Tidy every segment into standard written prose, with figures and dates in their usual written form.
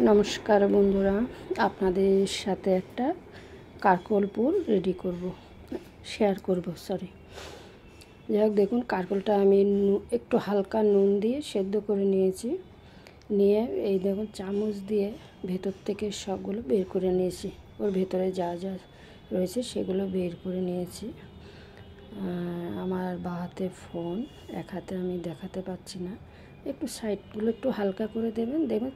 নমস্কার বন্ধুরা, আপনাদের সাথে একটা কারকলপুর শেয়ার করব। যাই হোক, দেখুন কারকলটা আমি একটু হালকা নুন দিয়ে সেদ্ধ করে নিয়েছি। নিয়ে এই দেখুন চামচ দিয়ে ভেতর থেকে সবগুলো বের করে নিয়েছি। ওর ভেতরে যা যা রয়েছে সেগুলো বের করে নিয়েছি। আমার বাঁ হাতে ফোন, এক হাতে আমি দেখাতে পাচ্ছি না। একটু সাইডগুলো একটু হালকা করে দেবেন, দেখবেন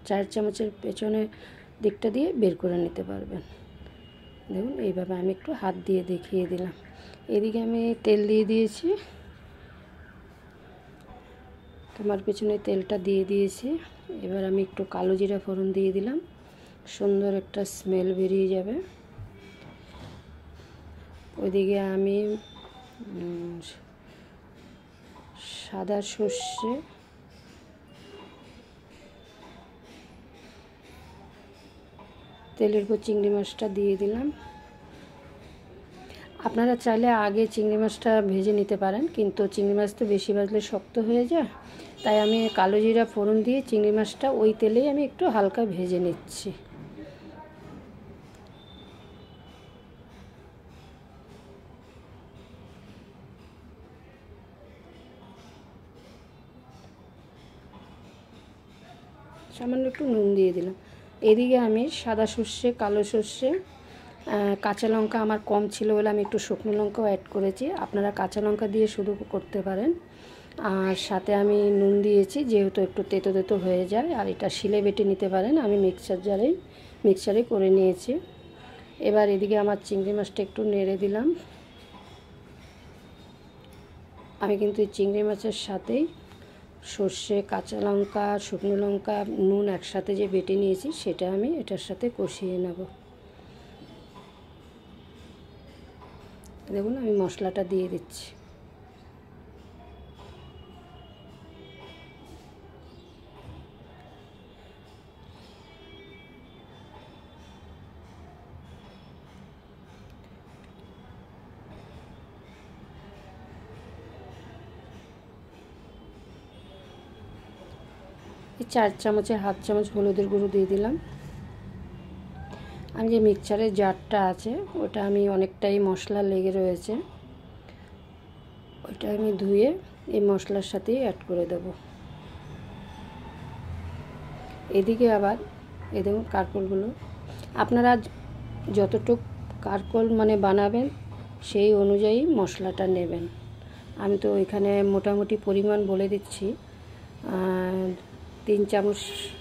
চার চামচের পেছনে দিকটা দিয়ে বের করে নিতে পারবেন। দেখুন এইভাবে আমি একটু হাত দিয়ে দেখিয়ে দিলাম। এদিকে আমি তেল দিয়ে দিয়েছি, তোমার পেছনে তেলটা দিয়ে দিয়েছি। এবার আমি একটু কালো জিরা ফোড়ন দিয়ে দিলাম, সুন্দর একটা স্মেল বেরিয়ে যাবে। ওইদিকে আমি সাদা সর্ষে, তেলের উপর চিংড়ি মাছটা দিয়ে দিলাম। আপনারা চাইলে আগে চিংড়ি মাছটা ভেজে নিতে পারেন, কিন্তু চিংড়ি মাছ তো বেশি ভাজলে শক্ত হয়ে যায়। তাই আমি কালো জিরা ফোড়ন দিয়ে চিংড়ি মাছটা ওই তেলেই আমি একটু হালকা ভেজে নিচ্ছি। সামান্য একটু নুন দিয়ে দিলাম। এদিকে আমি সাদা সর্ষে, কালো সর্ষে, কাঁচা লঙ্কা আমার কম ছিল বলে আমি একটু শুকনো লঙ্কাও অ্যাড করেছি। আপনারা কাঁচা লঙ্কা দিয়ে শুধু করতে পারেন। আর সাথে আমি নুন দিয়েছি, যেহেতু একটু তেতো তেতো হয়ে যায়। আর এটা শিলে বেটে নিতে পারেন, আমি মিক্সারে করে নিয়েছি। এবার এদিকে আমার চিংড়ি মাছটা একটু নেড়ে দিলাম। আমি কিন্তু এই চিংড়ি মাছের সাথেই সর্ষে, কাঁচা লঙ্কা, শুকনো লঙ্কা, নুন একসাথে যে বেটে নিয়েছি সেটা আমি এটার সাথে কষিয়ে নেব। দেখুন আমি মশলাটা দিয়ে দিচ্ছি। এই 4 চামচের হাফ চামচ হলুদের গুঁড়ো দিয়ে দিলাম। আমি যে মিক্সচারের জারটা আছে ওটা আমি অনেকটাই মশলা লেগে রয়েছে, ওইটা আমি ধুয়ে এই মশলার সাথেই অ্যাড করে দেব। এদিকে আবার এই দেখুন কারকলগুলো আপনারা যতটুক কারকল বানাবেন সেই অনুযায়ী মশলাটা নেবেন। আমি তো এখানে মোটামুটি পরিমাণ বলে দিচ্ছি। 3 চামচ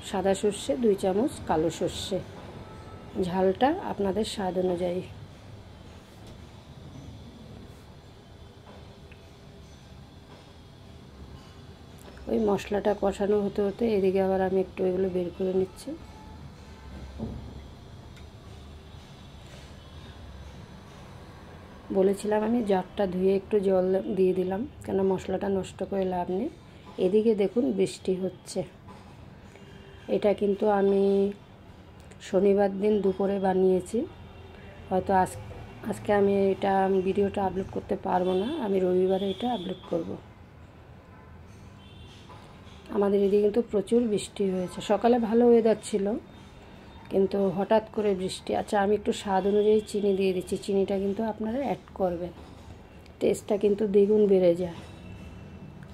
সাদা সর্ষে, 2 চামচ কালো সর্ষে, ঝালটা আপনাদের স্বাদ অনুযায়ী। ওই মশলাটা কষানো হতে হতে এদিকে আবার আমি একটু এগুলো বের করে নিচ্ছি। বলেছিলাম আমি জারটা ধুয়ে একটু জল দিয়ে দিলাম, কেন মশলাটা নষ্ট করে লাভ নেই। এদিকে দেখুন বৃষ্টি হচ্ছে। এটা কিন্তু আমি শনিবার দিন দুপুরে বানিয়েছি। হয়তো আজকে আমি এটা ভিডিওটা আপলোড করতে পারবো না, আমি রবিবারে এটা আপলোড করব। আমাদের এদিকে কিন্তু প্রচুর বৃষ্টি হয়েছে। সকালে ভালো ওয়েদার ছিল, কিন্তু হঠাৎ করে বৃষ্টি। আচ্ছা, আমি একটু স্বাদ অনুযায়ী চিনি দিয়ে দিচ্ছি। চিনিটা কিন্তু আপনারা অ্যাড করবেন, টেস্টটা কিন্তু দ্বিগুণ বেড়ে যায়।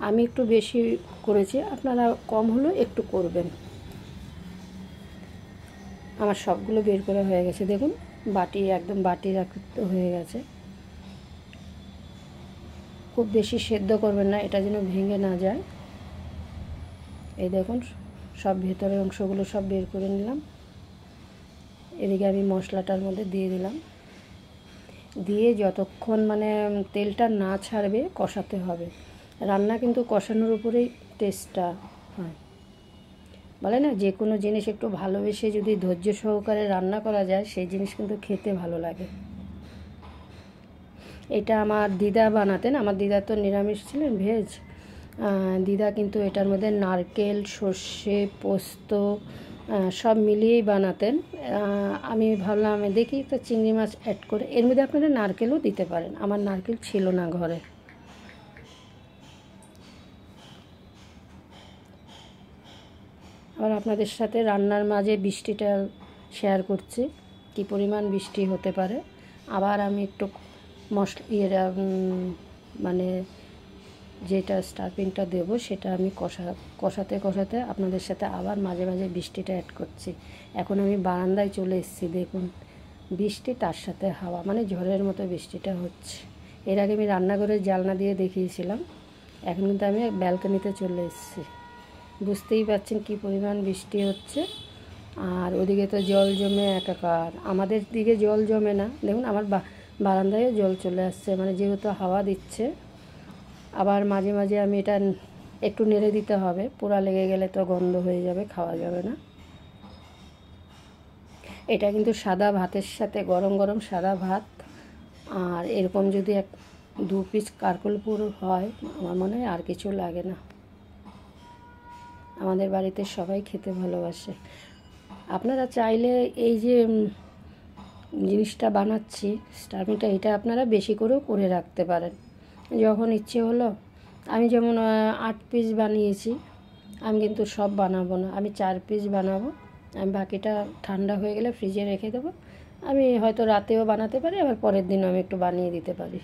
আমি একটু বেশি করেছি, আপনারা কম হলেও একটু করবেন। আমার সবগুলো বের করা হয়ে গেছে। দেখুন একদম বাটি রাখতে হয়ে গেছে। খুব বেশি সেদ্ধ করবেন না, এটা যেন ভেঙে না যায়। এই দেখুন সব ভেতরের অংশগুলো সব বের করে নিলাম। এদিকে আমি মশলাটার মধ্যে দিয়ে দিলাম, দিয়ে যতক্ষণ তেলটা না ছাড়বে কষাতে হবে। রান্না কিন্তু কষানোর উপরেই টেস্টটা হয়। বলে না, যে কোনো জিনিস একটু ভালোবেসে যদি ধৈর্য সহকারে রান্না করা যায় সেই জিনিস কিন্তু খেতে ভালো লাগে। এটা আমার দিদা বানাতেন। আমার দিদা তো নিরামিষ ছিলেন, ভেজ। দিদা কিন্তু এটার মধ্যে নারকেল, সর্ষে, পোস্ত সব মিলিয়েই বানাতেন। আমি ভাবলাম দেখি তো চিংড়ি মাছ অ্যাড করে, এর মধ্যে আপনারা নারকেলও দিতে পারেন। আমার নারকেল ছিল না ঘরে। আবার আপনাদের সাথে রান্নার মাঝে বৃষ্টিটা শেয়ার করছি, কী পরিমাণ বৃষ্টি হতে পারে। আবার আমি একটু মানে যেটা স্টাফিংটা দেবো সেটা আমি কষাতে আপনাদের সাথে আবার মাঝে মাঝে বৃষ্টিটা অ্যাড করছি। এখন আমি বারান্দায় চলে এসেছি, দেখুন বৃষ্টি তার সাথে হাওয়া, মানে ঝড়ের মতো বৃষ্টিটা হচ্ছে। এর আগে আমি রান্নাঘরের জানলা দিয়ে দেখিয়েছিলাম, এখন কিন্তু আমি ব্যালকনিতে চলে এসেছি। বুঝতেই পারছেন কী পরিমাণ বৃষ্টি হচ্ছে। আর ওদিকে তো জল জমে একাকার, আমাদের দিকে জল জমে না, দেখুন আমার বারান্দায়ও জল চলে আসছে, মানে যেহেতু হাওয়া দিচ্ছে। আবার মাঝে মাঝে আমি এটা একটু নেড়ে দিতে হবে, পোড়া লেগে গেলে তো গন্ধ হয়ে যাবে, খাওয়া যাবে না। এটা কিন্তু সাদা ভাতের সাথে, গরম গরম সাদা ভাত, আর এরকম যদি 2 পিস কারকলপুর হয়, আমার মনে হয় আর কিছু লাগে না। আমাদের বাড়িতে সবাই খেতে ভালোবাসে। আপনারা চাইলে এই যে জিনিসটা বানাচ্ছি স্টাফিংটা, এটা আপনারা বেশি করেও করে রাখতে পারেন। যখন ইচ্ছে হলো, আমি যেমন 8 পিস বানিয়েছি, আমি কিন্তু সব বানাবো না, আমি 4 পিস বানাবো। আমি বাকিটা ঠান্ডা হয়ে গেলে ফ্রিজে রেখে দেবো। আমি হয়তো রাতেও বানাতে পারি, আবার পরের দিনও আমি একটু বানিয়ে দিতে পারি।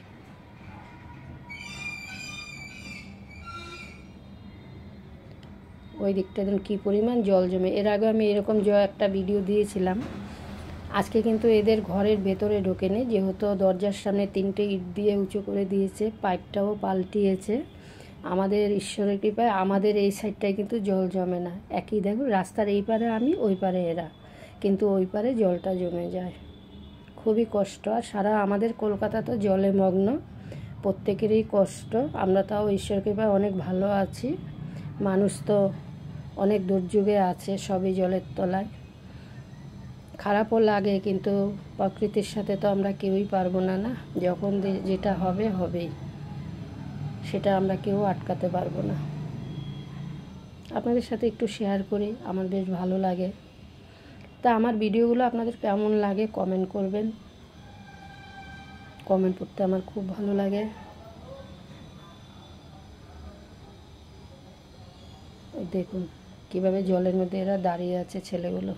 ওই দিকটা দেখুন কী পরিমাণ জল জমে। এর আগে আমি এরকম একটা ভিডিও দিয়েছিলাম। আজকে কিন্তু এদের ঘরের ভেতরে ঢোকে নেই, যেহেতু দরজার সামনে 3টে ইট দিয়ে উঁচু করে দিয়েছে, পাইপটাও পাল্টিয়েছে। আমাদের ঈশ্বরের কৃপায় আমাদের এই সাইডটায় কিন্তু জল জমে না। একই দেখুন, রাস্তার এই পারে আমি, ওই পারে এরা, কিন্তু ওই পারে জলটা জমে যায়, খুবই কষ্ট। আর সারা আমাদের কলকাতা তো জলে মগ্ন, প্রত্যেকেরই কষ্ট। আমরা তাও ঈশ্বর কৃপায় অনেক ভালো আছি, মানুষ তো অনেক দুর্যোগে আছে, সবই জলের তলায়। খারাপও লাগে, কিন্তু প্রকৃতির সাথে তো আমরা কেউই পারবো না, যখন যেটা হবে হবেই, সেটা আমরা কেউ আটকাতে পারবো না। আপনাদের সাথে একটু শেয়ার করি, আমার বেশ ভালো লাগে। তা আমার ভিডিওগুলো আপনাদের কেমন লাগে কমেন্ট করবেন, কমেন্ট করতে আমার খুব ভালো লাগে। দেখুন কীভাবে জলের মধ্যে এরা দাঁড়িয়ে আছে ছেলেগুলো।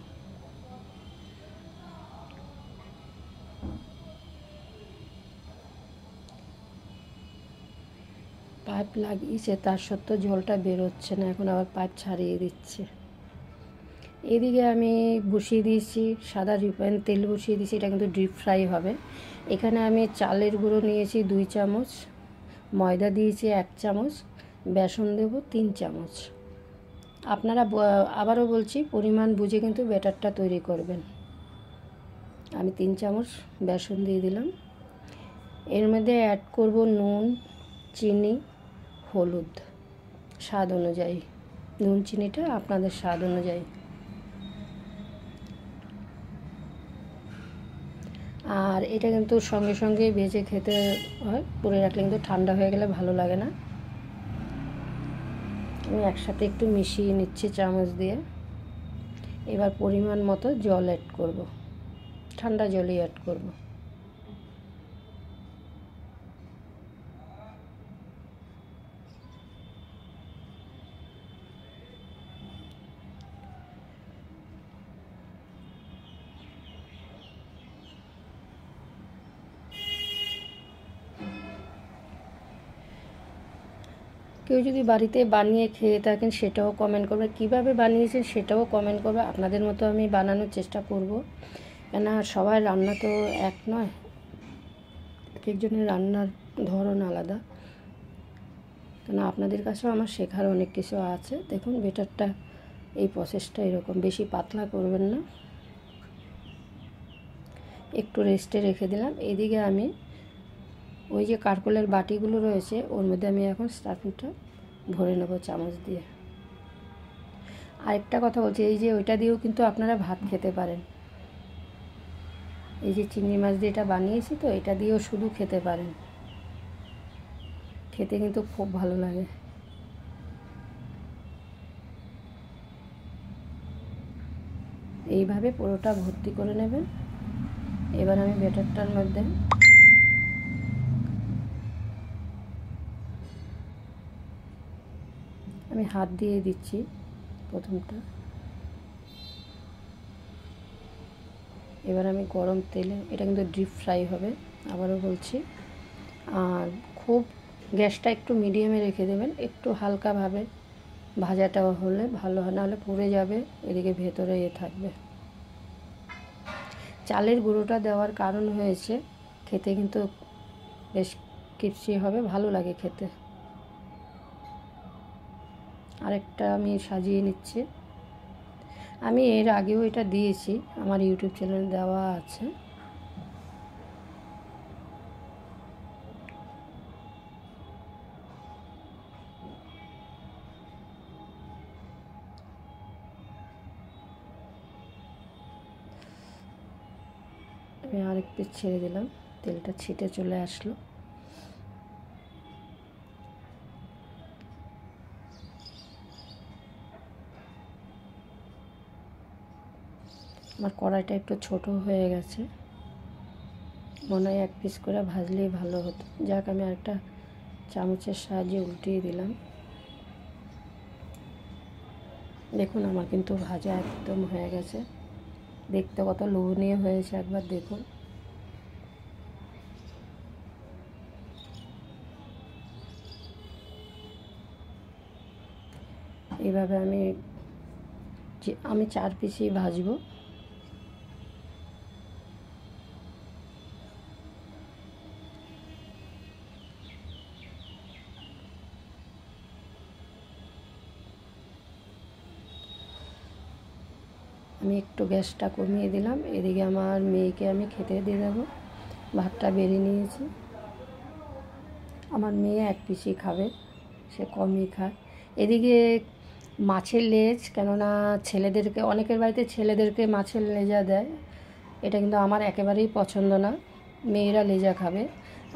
পাইপ লাগিয়েছে, তার সত্ত্বেও জলটা বেরোচ্ছে না, এখন আবার পাইপ ছাড়িয়ে দিচ্ছে। এদিকে আমি বসিয়ে দিয়েছি সাদা রিফাইন তেল বসিয়ে দিয়েছি, এটা কিন্তু ডিপ ফ্রাই হবে। এখানে আমি চালের গুঁড়ো নিয়েছি 2 চামচ, ময়দা দিয়েছি 1 চামচ, বেসন দেব 3 চামচ। আপনারা আবারও বলছি, পরিমাণ বুঝে কিন্তু ব্যাটারটা তৈরি করবেন। আমি 3 চামচ বেসন দিয়ে দিলাম। এর মধ্যে অ্যাড করব নুন, চিনি, হলুদ, স্বাদ অনুযায়ী। নুন চিনিটা আপনাদের স্বাদ অনুযায়ী। আর এটা কিন্তু সঙ্গে সঙ্গে ভেজে খেতে হয়, করে রাখলে কিন্তু ঠান্ডা হয়ে গেলে ভালো লাগে না। আমি একসাথে একটু মিশিয়ে নিচ্ছি চামচ দিয়ে। এবার পরিমাণ মতো জল অ্যাড করব, ঠান্ডা জলই অ্যাড করব। কেউ যদি বাড়িতে বানিয়ে খেয়ে থাকেন সেটাও কমেন্ট করবে, কীভাবে বানিয়েছেন সেটাও কমেন্ট করবে। আপনাদের মতো আমি বানানোর চেষ্টা করব, কেন সবার রান্না তো এক নয়, এক একজনের রান্নার ধরন আলাদা। কেন আপনাদের কাছেও আমার শেখার অনেক কিছু আছে। দেখুন বেটারটা, এই প্রসেসটা এরকম, বেশি পাতলা করবেন না, একটু রেস্টে রেখে দিলাম। এদিকে আমি ওই যে কারকলের বাটিগুলো রয়েছে, ওর মধ্যে আমি এখন স্টাফিংটা ভরে নেব চামচ দিয়ে। আরেকটা কথা বলছি, এই যে ওইটা দিয়েও কিন্তু আপনারা ভাত খেতে পারেন। এই যে চিংড়ি মাছ দিয়ে এটা বানিয়েছি, তো এটা দিয়েও শুধু খেতে পারেন, খেতে কিন্তু খুব ভালো লাগে। এইভাবে পুরোটা ভর্তি করে নেবেন। এবার আমি ব্যাটারটার মধ্যে আমি হাত দিয়ে দিচ্ছি প্রথমটা, এবার আমি গরম তেলে, এটা কিন্তু ডিপ ফ্রাই হবে, আবারও বলছি। আর খুব গ্যাসটা একটু মিডিয়ামে রেখে দেবেন, একটু হালকাভাবে ভাজাটা হলে ভালো হয়, নাহলে পুড়ে যাবে, এদিকে ভেতরে থাকবে। চালের গুঁড়োটা দেওয়ার কারণ হয়েছে খেতে কিন্তু বেশ ক্রিস্পি হবে, ভালো লাগে খেতে। আরেকটা আমি সাজিয়ে নিচ্ছি। আমি এর আগেও এটা দিয়েছি, আমার ইউটিউব চ্যানেলে দেওয়া আছে। আমি আরেক পিস ছেড়ে দিলাম, তেলটা ছিটে চলে আসলো। আমার কড়াইটা একটু ছোট হয়ে গেছে, মনে হয় এক পিস করে ভাজলেই ভালো হতো। যাক, আমি আরেকটা চামচের সাহায্যে উল্টিয়ে দিলাম। দেখুন আমার কিন্তু ভাজা একদম হয়ে গেছে, দেখতে কত লোভনীয় হয়েছে, একবার দেখুন। এইভাবে আমি 4 পিসই ভাজবো। আমি একটু গ্যাসটা কমিয়ে দিলাম, এদিকে আমার মেয়েকে আমি খেতে দিয়ে দেবো। ভাতটা বেড়ে নিয়েছি, আমার মেয়ে 1 পিসই খাবে, সে কমই খায়। এদিকে মাছের লেজ, কেননা ছেলেদেরকে, অনেকের বাড়িতে ছেলেদেরকে মাছের লেজা দেয়, এটা কিন্তু আমার একেবারেই পছন্দ না, মেয়েরা লেজা খাবে।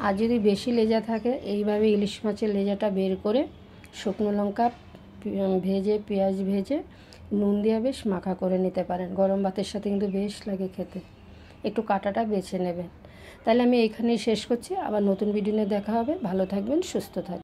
আর যদি বেশি লেজা থাকে, এইভাবে ইলিশ মাছের লেজাটা বের করে শুকনো লঙ্কা ভেজে, পেঁয়াজ ভেজে, নুন দিয়ে বেশ মাখা করে নিতে পারেন, গরম ভাতের সাথে কিন্তু বেশ লাগে খেতে। একটু কাঁটাটা বেছে নেবেন। তাহলে আমি এইখানেই শেষ করছি, আবার নতুন ভিডিও নিয়ে দেখা হবে। ভালো থাকবেন, সুস্থ থাকবেন।